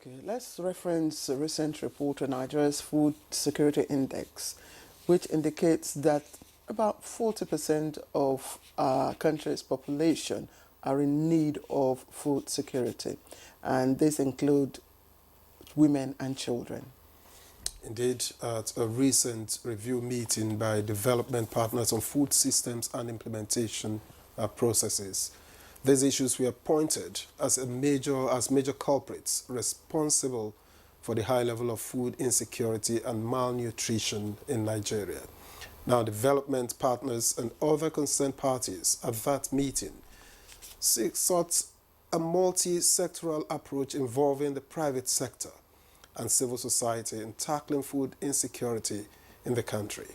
Okay, let's reference a recent report on Nigeria's Food Security Index, which indicates that about 40% of our country's population are in need of food security, and this include women and children. Indeed, at a recent review meeting by development partners on food systems and implementation processes, these issues were pointed as major culprits responsible for the high level of food insecurity and malnutrition in Nigeria. Now, development partners and other concerned parties at that meeting sought a multi-sectoral approach involving the private sector and civil society in tackling food insecurity in the country.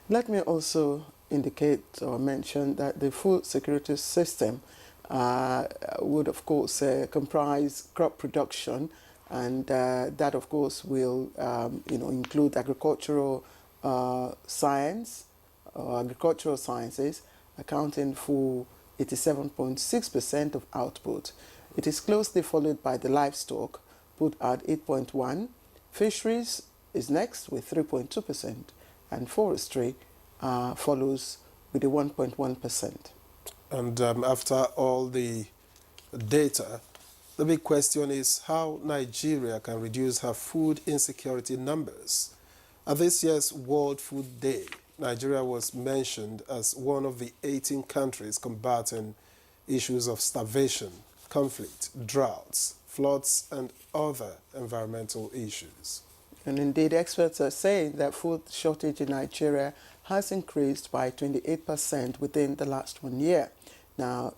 Let me also indicate or mention that the food security system would, of course, comprise crop production, and that, of course, will include agricultural sciences, accounting for 87.6% of output. It is closely followed by the livestock, put at 8.1%. Fisheries is next with 3.2%, and forestry follows with a 1.1%. And after all the data, the big question is how Nigeria can reduce her food insecurity numbers. At this year's World Food Day, Nigeria was mentioned as one of the 18 countries combating issues of starvation, conflict, droughts, floods, and other environmental issues. And indeed, experts are saying that food shortage in Nigeria has increased by 28% within the last 1 year. Now,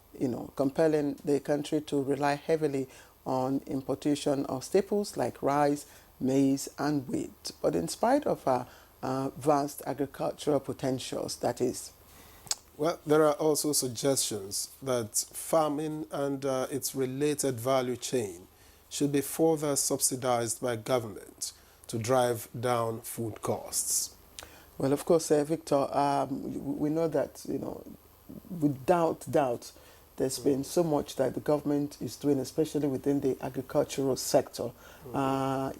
compelling the country to rely heavily on importation of staples like rice, maize, and wheat. But in spite of our vast agricultural potentials, that is. Well, there are also suggestions that farming and its related value chain should be further subsidized by government to drive down food costs. Well, of course, Victor, we know that, without doubt, there's been so much that the government is doing, especially within the agricultural sector.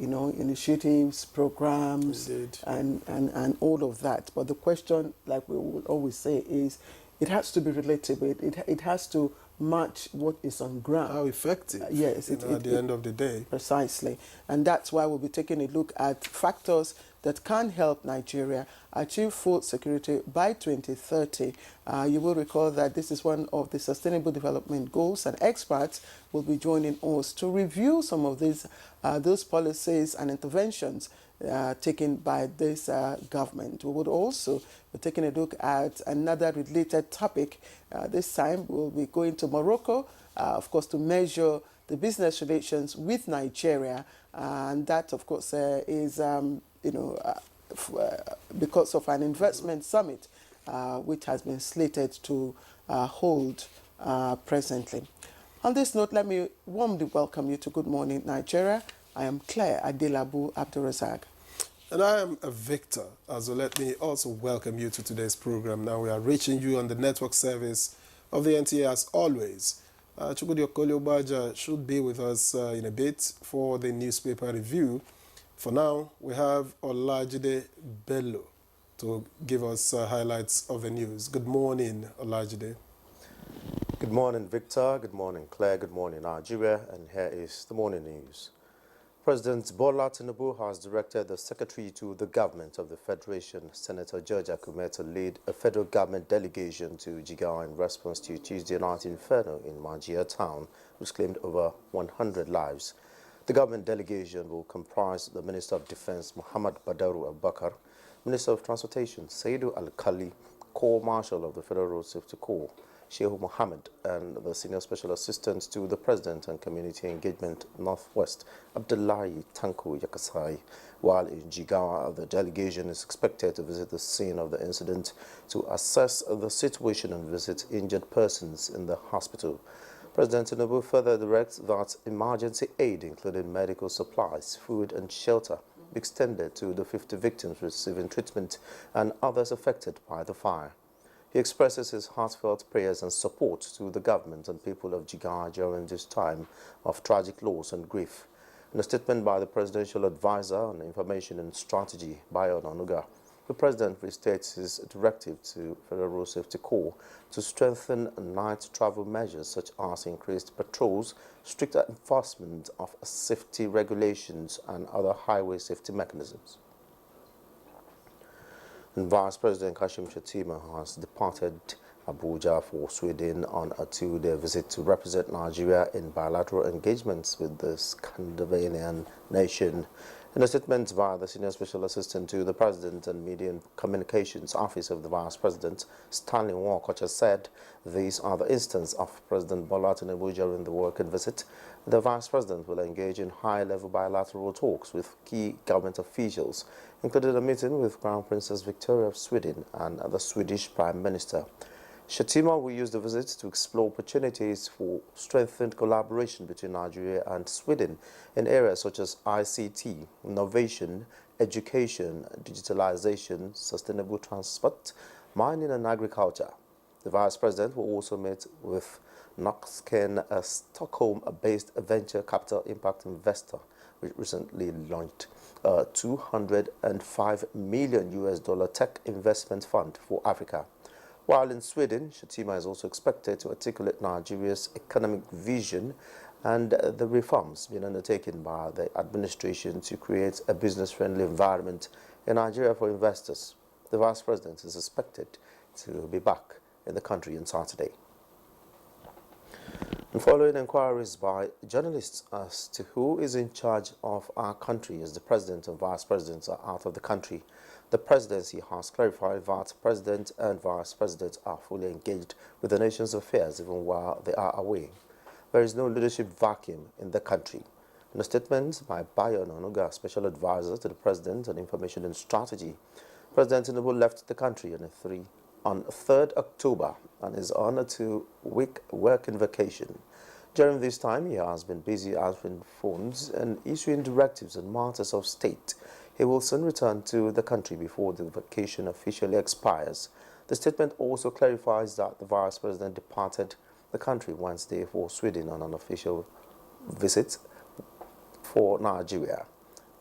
Initiatives, programs, and all of that. But the question, like we will always say, is it has to be relatable. It has to match what is on ground. How effective, yes, at the end of the day. Precisely. And that's why we'll be taking a look at factors that can help Nigeria achieve food security by 2030. You will recall that this is one of the Sustainable Development Goals, and experts will be joining us to review some of those policies and interventions taken by this government. We would also be taking a look at another related topic. This time we'll be going to Morocco, of course, to measure the business relations with Nigeria, and that, of course, is because of an investment summit which has been slated to hold presently. On this note, let me warmly welcome you to Good Morning Nigeria. I am Claire Adelabu Abdurazak. And I am a Victor. So let me also welcome you to today's program. Now we are reaching you on the network service of the NTA as always. Chukwudi Okoliobaja should be with us in a bit for the newspaper review. For now, we have Olajide Bello to give us highlights of the news. Good morning, Olajide. Good morning, Victor. Good morning, Claire. Good morning, Nigeria. And here is the morning news. President Bola Tinubu has directed the Secretary to the Government of the Federation, Senator George Akume, to lead a federal government delegation to Jigawa in response to Tuesday night inferno in Majia town, which claimed over 100 lives. The government delegation will comprise the Minister of Defense, Muhammad Badaru Abubakar, Minister of Transportation, Saidu Al-Khali, Corps Marshal of the Federal Road Safety Corps, Shehu Mohammed, and the Senior Special Assistant to the President and Community Engagement Northwest, Abdullahi Tanku Yakasai. While in Jigawa, the delegation is expected to visit the scene of the incident to assess the situation and visit injured persons in the hospital. President Tinubu further directs that emergency aid, including medical supplies, food and shelter, be extended to the 50 victims receiving treatment and others affected by the fire. He expresses his heartfelt prayers and support to the government and people of Jigawa during this time of tragic loss and grief. In a statement by the Presidential Advisor on Information and Strategy, Bayo Onanuga, the President restates his directive to Federal Road Safety Corps to strengthen night travel measures such as increased patrols, stricter enforcement of safety regulations, and other highway safety mechanisms. And Vice President Kashim Shettima has departed Abuja for Sweden on a two-day visit to represent Nigeria in bilateral engagements with the Scandinavian nation. In a statement by the Senior Special Assistant to the President and Media and Communications Office of the Vice President, Stanley Nwakocha, said these are the instances of President Bola Tinubu during the working visit. The Vice President will engage in high-level bilateral talks with key government officials, including a meeting with Crown Princess Victoria of Sweden and the Swedish Prime Minister. Shettima will use the visit to explore opportunities for strengthened collaboration between Nigeria and Sweden in areas such as ICT, innovation, education, digitalization, sustainable transport, mining and agriculture. The Vice President will also meet with Noxken, a Stockholm-based venture capital impact investor, which recently launched a $205 million tech investment fund for Africa. While in Sweden, Shettima is also expected to articulate Nigeria's economic vision and the reforms being undertaken by the administration to create a business-friendly environment in Nigeria for investors. The Vice President is expected to be back in the country on Saturday. And following inquiries by journalists as to who is in charge of our country as the President and Vice Presidents are out of the country, the Presidency has clarified that President and Vice President are fully engaged with the nation's affairs even while they are away. There is no leadership vacuum in the country. In a statement by Bayo Onanuga, Special Advisor to the President on Information and Strategy, President Tinubu left the country on 3rd October and is on a two-week working vacation. During this time, he has been busy answering phones and issuing directives on matters of state. He will soon return to the country before the vacation officially expires. The statement also clarifies that the Vice President departed the country Wednesday for Sweden on an official visit for Nigeria.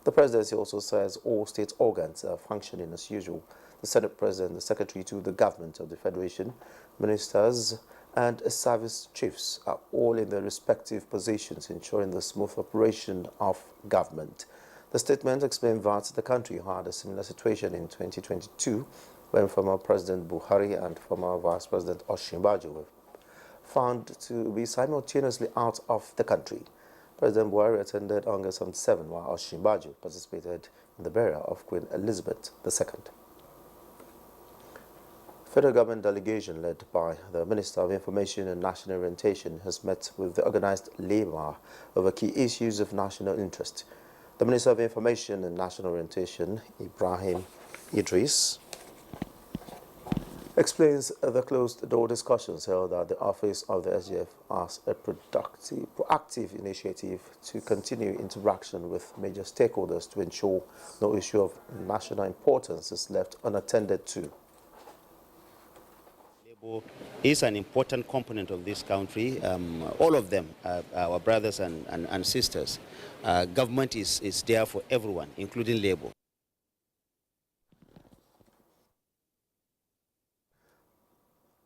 The Presidency also says all state organs are functioning as usual. The Senate President, the Secretary to the Government of the Federation, Ministers and Service Chiefs are all in their respective positions, ensuring the smooth operation of government. The statement explained that the country had a similar situation in 2022 when former President Buhari and former Vice President Osinbajo were found to be simultaneously out of the country. President Buhari attended August 7, while Osinbajo participated in the burial of Queen Elizabeth II. Federal government delegation led by the Minister of Information and National Orientation has met with the organized labor over key issues of national interest. The Minister of Information and National Orientation, Ibrahim Idris, explains the closed-door discussions held at the office of the SGF as a proactive initiative to continue interaction with major stakeholders to ensure no issue of national importance is left unattended to. Is an important component of this country. All of them are our brothers and sisters. Government is there for everyone, including labor.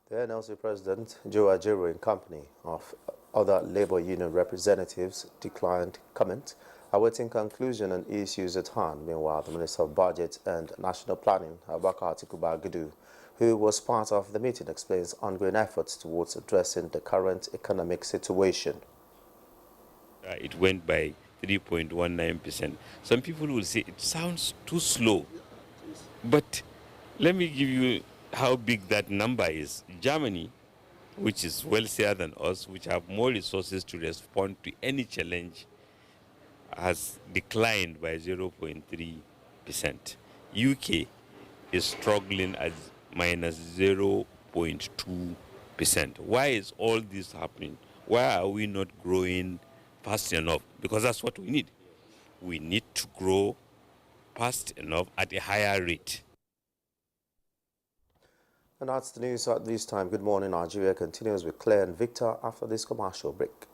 The NLC President, Joe Ajaero, in company of other labor union representatives, declined comment, awaiting conclusion on issues at hand. Meanwhile, the Minister of Budget and National Planning, Abubakar Atiku Bagudu, who was part of the meeting, explains ongoing efforts towards addressing the current economic situation. It went by 3.19%. Some people will say it sounds too slow, but let me give you how big that number is. Germany, which is wealthier than us, which have more resources to respond to any challenge, has declined by 0.3%. UK is struggling at minus 0.2%. Why is all this happening? Why are we not growing fast enough? Because that's what we need. We need to grow fast enough at a higher rate. And that's the news at this time. Good morning, Nigeria continues with Claire and Victor after this commercial break.